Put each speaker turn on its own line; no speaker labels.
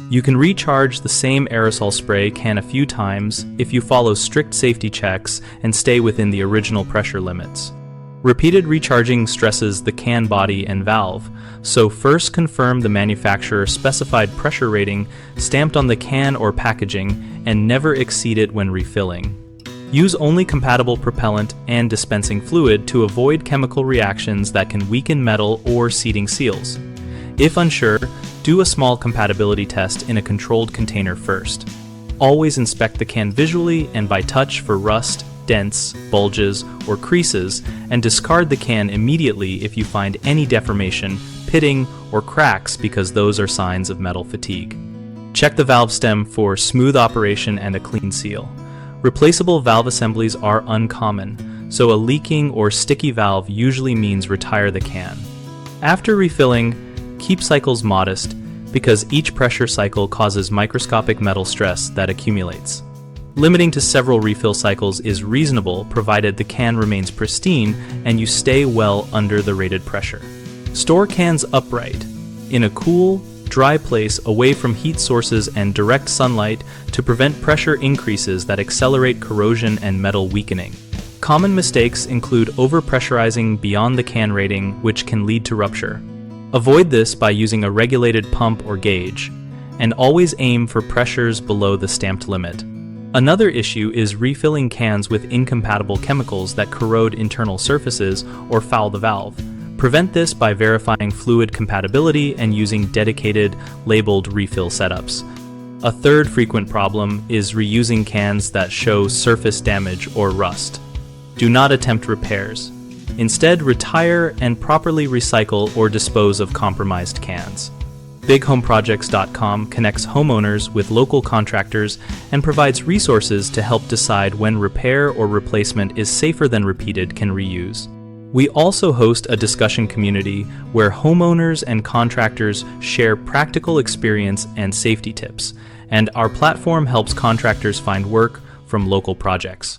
You can recharge the same aerosol spray can a few times if you follow strict safety checks and stay within the original pressure limits. Repeated recharging stresses the can body and valve, so first confirm the manufacturer's specified pressure rating stamped on the can or packaging and never exceed it when refilling. Use only compatible propellant and dispensing fluid to avoid chemical reactions that can weaken metal or seating seals. If unsure, do a small compatibility test in a controlled container first. Always inspect the can visually and by touch for rust, dents, bulges, or creases, and discard the can immediately if you find any deformation, pitting, or cracks because those are signs of metal fatigue. Check the valve stem for smooth operation and a clean seal. Replaceable valve assemblies are uncommon, so a leaking or sticky valve usually means retire the can. After refilling, keep cycles modest because each pressure cycle causes microscopic metal stress that accumulates. Limiting to several refill cycles is reasonable provided the can remains pristine and you stay well under the rated pressure. Store cans upright, in a cool, dry place away from heat sources and direct sunlight to prevent pressure increases that accelerate corrosion and metal weakening. Common mistakes include overpressurizing beyond the can rating, which can lead to rupture. Avoid this by using a regulated pump or gauge, and always aim for pressures below the stamped limit. Another issue is refilling cans with incompatible chemicals that corrode internal surfaces or foul the valve. Prevent this by verifying fluid compatibility and using dedicated, labeled refill setups. A third frequent problem is reusing cans that show surface damage or rust. Do not attempt repairs. Instead, retire and properly recycle or dispose of compromised cans. BigHomeProjects.com connects homeowners with local contractors and provides resources to help decide when repair or replacement is safer than repeated can reuse. We also host a discussion community where homeowners and contractors share practical experience and safety tips, and our platform helps contractors find work from local projects.